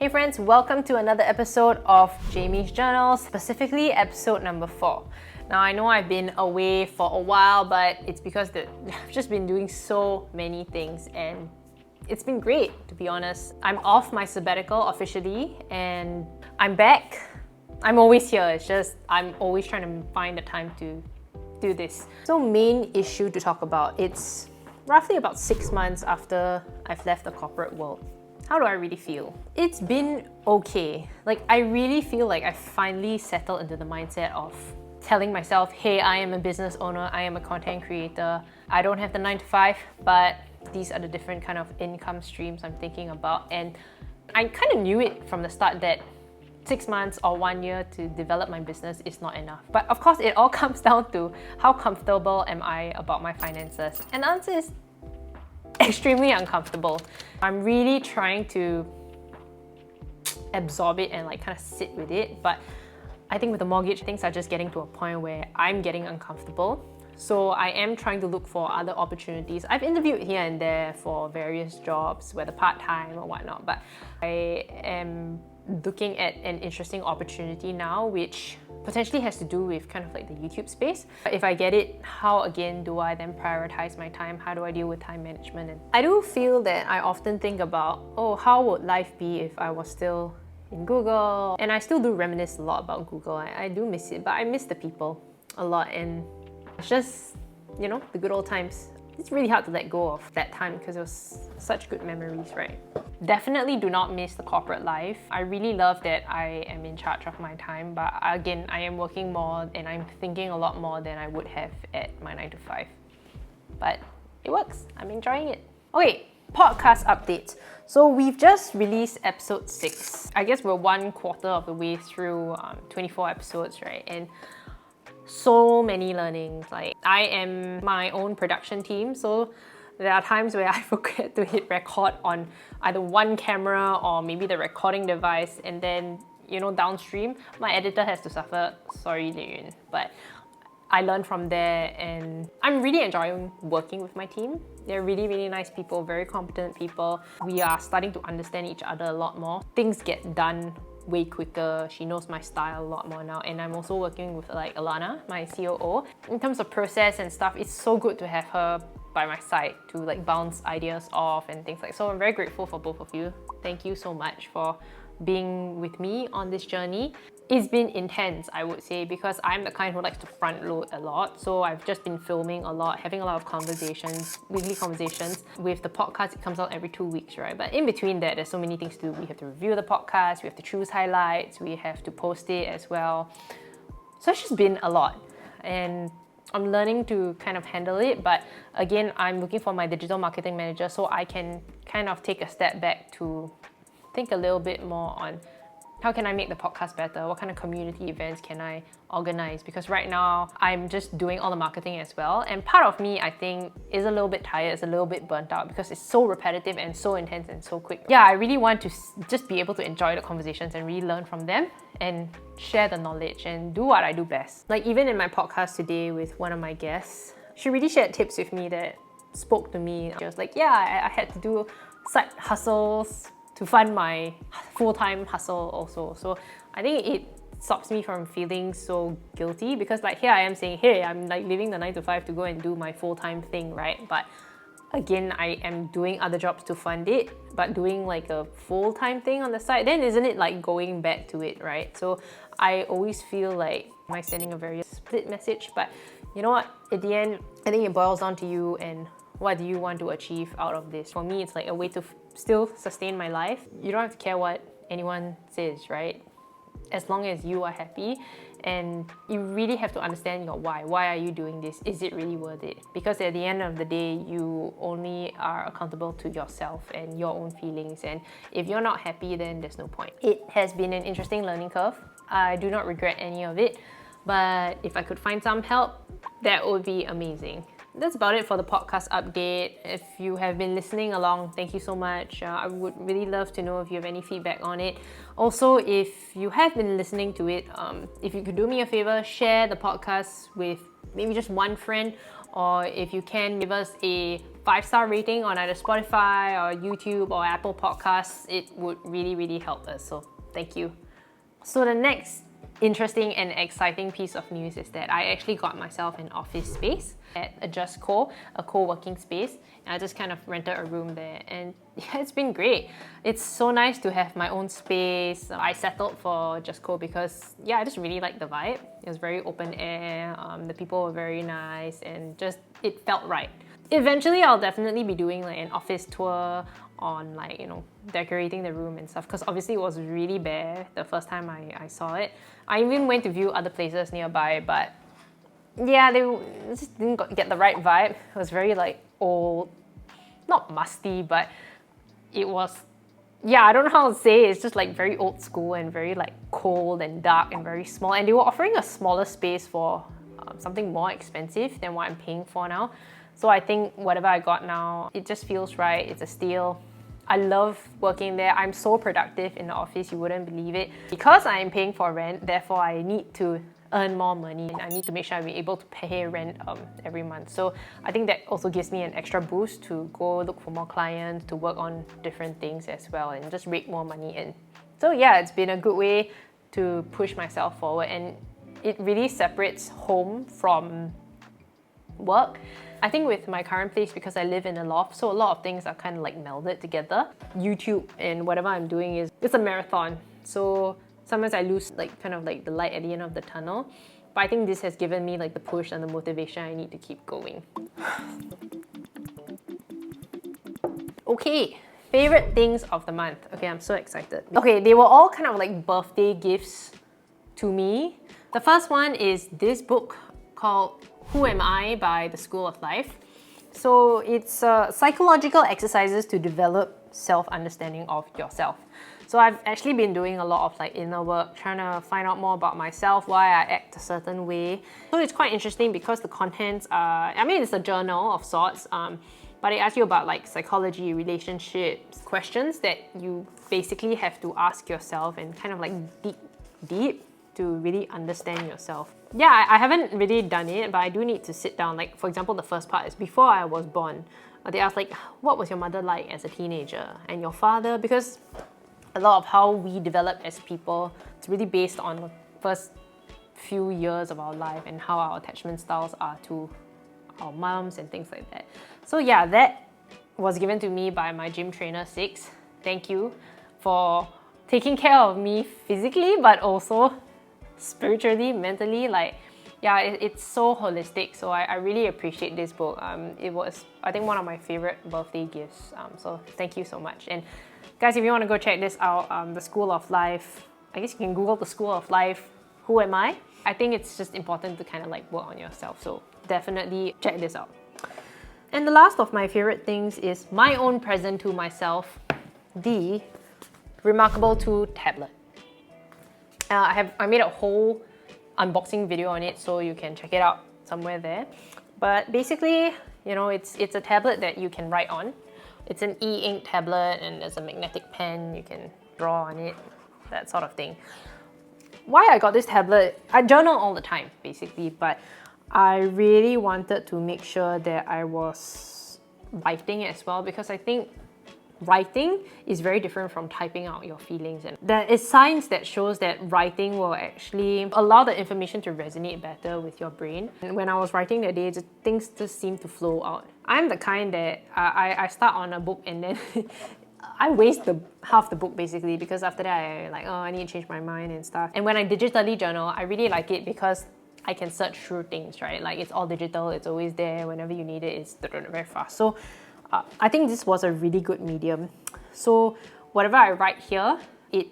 Hey friends, welcome to another episode of Jamie's Journals, specifically episode number 4. Now I know I've been away for a while, but it's because I've just been doing so many things and it's been great, to be honest. I'm off my sabbatical officially and I'm back. I'm always here, it's just I'm always trying to find the time to do this. So main issue to talk about, it's roughly about 6 months after I've left the corporate world. How do I really feel? It's been okay. I really feel like I finally settled into the mindset of telling myself, hey, I am a business owner, I am a content creator. I don't have the 9 to 5, but these are the different kind of income streams I'm thinking about. And I kind of knew it from the start that 6 months or 1 year to develop my business is not enough. But of course, it all comes down to how comfortable am I about my finances? And the answer is extremely uncomfortable. I'm really trying to absorb it and kind of sit with it, but I think with the mortgage, things are just getting to a point where I'm getting uncomfortable. So I am trying to look for other opportunities. I've interviewed here and there for various jobs, whether part-time or whatnot, but I am looking at an interesting opportunity now, which potentially has to do with kind of the YouTube space. If I get it, how again do I then prioritize my time? How do I deal with time management? And I do feel that I often think about, how would life be if I was still in Google? And I still do reminisce a lot about Google. I do miss it, but I miss the people a lot. And it's just, the good old times. It's really hard to let go of that time because it was such good memories, right? Definitely do not miss the corporate life. I really love that I am in charge of my time, but again, I am working more and I'm thinking a lot more than I would have at my 9 to 5. But it works. I'm enjoying it. Okay, podcast updates. So we've just released episode 6. I guess we're 1/4 of the way through 24 episodes, right? And so many learnings. I am my own production team, so there are times where I forget to hit record on either one camera or maybe the recording device, and then downstream my editor has to suffer. Sorry, Liyun, but I learned from there and I'm really enjoying working with my team. They're really, really nice people, very competent people. We are starting to understand each other a lot more. Things get done way quicker. She knows my style a lot more now, and I'm also working with Alana, my COO. In terms of process and stuff, it's so good to have her by my side to bounce ideas off and things so I'm very grateful for both of you. Thank you so much for being with me on this journey. It's been intense, I would say, because I'm the kind who likes to front load a lot. So I've just been filming a lot, having a lot of conversations, weekly conversations. With the podcast, it comes out every 2 weeks, right? But in between that, there's so many things to do. We have to review the podcast, we have to choose highlights, we have to post it as well. So it's just been a lot. And I'm learning to kind of handle it, but again, I'm looking for my digital marketing manager so I can kind of take a step back to think a little bit more on how can I make the podcast better? What kind of community events can I organize? Because right now, I'm just doing all the marketing as well. And part of me, I think, is a little bit tired, is a little bit burnt out because it's so repetitive and so intense and so quick. Yeah, I really want to just be able to enjoy the conversations and really learn from them and share the knowledge and do what I do best. Even in my podcast today with one of my guests, she really shared tips with me that spoke to me. She was like, yeah, I had to do side hustles to fund my full-time hustle also. So I think it stops me from feeling so guilty because here I am saying, hey, I'm leaving the 9 to 5 to go and do my full-time thing, right? But again, I am doing other jobs to fund it, but doing a full-time thing on the side, then isn't it going back to it, right? So I always feel am I sending a very split message? But you know what? At the end, I think it boils down to you and what do you want to achieve out of this? For me, it's a way to still sustain my life. You don't have to care what anyone says, right? As long as you are happy, and you really have to understand your why. Why are you doing this? Is it really worth it? Because at the end of the day, you only are accountable to yourself and your own feelings. And if you're not happy, then there's no point. It has been an interesting learning curve. I do not regret any of it. But if I could find some help, that would be amazing. That's about it for the podcast update. If you have been listening along, thank you so much. I would really love to know if you have any feedback on it. Also, if you have been listening to it, if you could do me a favor, share the podcast with maybe just one friend or if you can, give us a 5-star rating on either Spotify or YouTube or Apple Podcasts. It would really help us, so thank you. So the next interesting and exciting piece of news is that I actually got myself an office space at a Just Co, a co-working space, and I just kind of rented a room there, and yeah, it's been great. It's so nice to have my own space. I settled for Just Co because yeah, I just really liked the vibe. It was very open air, the people were very nice, and just it felt right. Eventually, I'll definitely be doing like an office tour on like, you know, decorating the room and stuff, because obviously it was really bare the first time I saw it. I even went to view other places nearby, but yeah, they just didn't get the right vibe. It was very like old, not musty, but it was, yeah, I don't know how to say it. It's just like very old school and very like cold and dark and very small, and they were offering a smaller space for something more expensive than what I'm paying for now. So I think whatever I got now, it just feels right. It's a steal. I love working there. I'm so productive in the office, you wouldn't believe it. Because I'm paying for rent, therefore I need to earn more money, and I need to make sure I'm able to pay rent every month. So I think that also gives me an extra boost to go look for more clients, to work on different things as well, and just rake more money in. So yeah, it's been a good way to push myself forward, and it really separates home from work. I think with my current place, because I live in a loft, so a lot of things are kind of like melded together. YouTube and whatever I'm doing it's a marathon. So sometimes I lose like kind of like the light at the end of the tunnel. But I think this has given me like the push and the motivation I need to keep going. Okay, favorite things of the month. Okay, I'm so excited. Okay, they were all kind of like birthday gifts to me. The first one is this book called Who Am I by the School of Life. So it's psychological exercises to develop self-understanding of yourself. So I've actually been doing a lot of like inner work, trying to find out more about myself, why I act a certain way. So it's quite interesting because the contents are, I mean, it's a journal of sorts, but it asks you about like psychology, relationships, questions that you basically have to ask yourself and kind of like deep to really understand yourself. Yeah, I haven't really done it, but I do need to sit down. Like, for example, the first part is before I was born. They asked like, what was your mother like as a teenager? And your father? Because a lot of how we develop as people, it's really based on the first few years of our life and how our attachment styles are to our moms and things like that. So yeah, that was given to me by my gym trainer, Six. Thank you for taking care of me physically, but also spiritually, mentally. Like, yeah, it's so holistic. So I really appreciate this book. It was, I think, one of my favorite birthday gifts. So thank you so much. And guys, if you want to go check this out, the School of Life, I guess you can Google the School of Life, Who Am I? I think it's just important to kind of like work on yourself. So definitely check this out. And the last of my favorite things is my own present to myself, the Remarkable 2 tablet. I made a whole unboxing video on it, so you can check it out somewhere there. But basically, you know, it's a tablet that you can write on. It's an e-ink tablet, and there's a magnetic pen, you can draw on it, that sort of thing. Why I got this tablet, I journal all the time, basically, but I really wanted to make sure that I was writing as well, because I think writing is very different from typing out your feelings, and there is science that shows that writing will actually allow the information to resonate better with your brain. And when I was writing that day, things just seem to flow out. I'm the kind that I start on a book and then I waste half the book basically, because after that I like, oh, I need to change my mind and stuff. And when I digitally journal, I really like it because I can search through things, right? Like, it's all digital, it's always there, whenever you need it, it's very fast. So I think this was a really good medium. So whatever I write here, it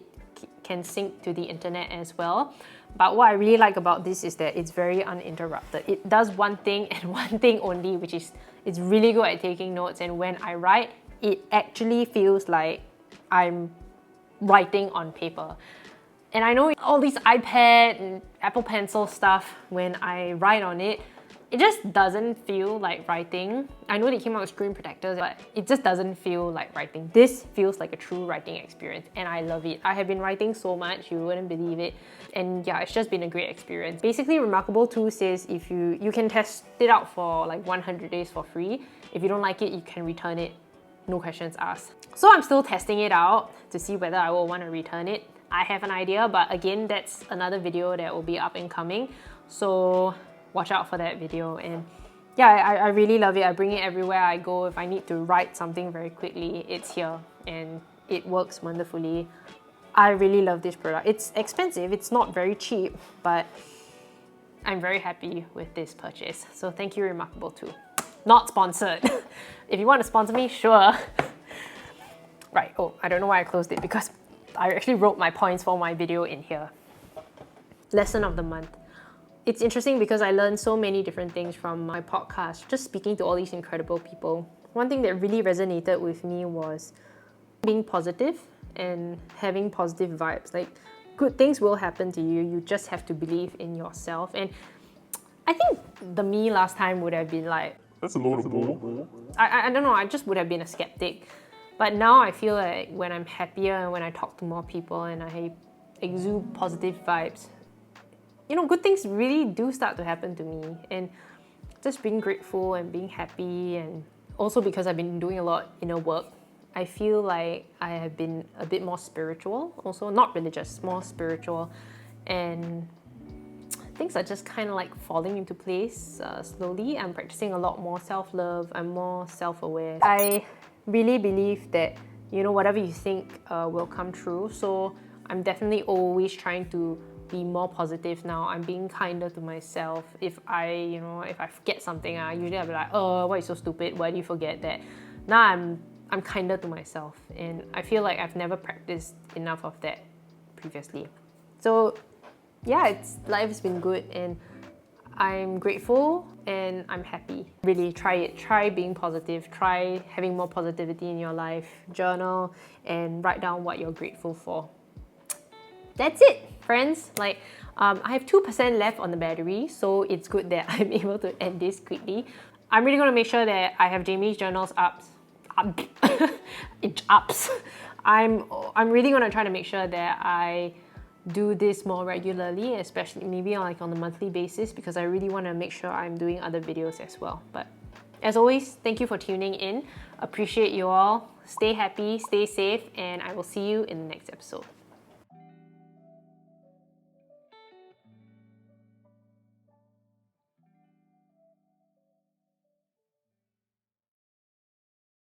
can sync to the internet as well. But what I really like about this is that it's very uninterrupted. It does one thing and one thing only, which is it's really good at taking notes. And when I write, it actually feels like I'm writing on paper. And I know all these iPad and Apple Pencil stuff, when I write on it, it just doesn't feel like writing. I know they came out with screen protectors, but it just doesn't feel like writing. This feels like a true writing experience and I love it. I have been writing so much, you wouldn't believe it. And yeah, it's just been a great experience. Basically, Remarkable 2 says if you can test it out for like 100 days for free. If you don't like it, you can return it, no questions asked. So I'm still testing it out to see whether I will want to return it. I have an idea, but again, that's another video that will be up and coming. So watch out for that video. And yeah, I really love it. I bring it everywhere I go. If I need to write something very quickly, it's here and it works wonderfully. I really love this product. It's expensive, it's not very cheap, but I'm very happy with this purchase. So thank you, Remarkable 2. Not sponsored. If you want to sponsor me, sure. Right, oh, I don't know why I closed it because I actually wrote my points for my video in here. Lesson of the month. It's interesting because I learned so many different things from my podcast, just speaking to all these incredible people. One thing that really resonated with me was being positive and having positive vibes. Like, good things will happen to you, you just have to believe in yourself. And I think the me last time would have been like, that's a load of bull. I don't know, I just would have been a skeptic. But now I feel like when I'm happier and when I talk to more people and I exude positive vibes, you know, good things really do start to happen to me. And just being grateful and being happy, and also because I've been doing a lot inner work, I feel like I have been a bit more spiritual, also not religious, more spiritual, and things are just kind of like falling into place slowly. I'm practicing a lot more self-love, I'm more self-aware. I really believe that, you know, whatever you think will come true. So I'm definitely always trying to be more positive now. I'm being kinder to myself. If I forget something, usually I'll be like, oh, why are you so stupid? Why do you forget that? Now I'm kinder to myself, and I feel like I've never practiced enough of that previously. So yeah, life's been good and I'm grateful and I'm happy. Really try it. Try being positive. Try having more positivity in your life. Journal and write down what you're grateful for. That's it, friends. Like, I have 2% left on the battery, so it's good that I'm able to end this quickly. I'm really going to make sure that I have Jamie's journals up. I'm really going to try to make sure that I do this more regularly, especially maybe on a monthly basis, because I really want to make sure I'm doing other videos as well. But as always, thank you for tuning in. Appreciate you all. Stay happy, stay safe, and I will see you in the next episode.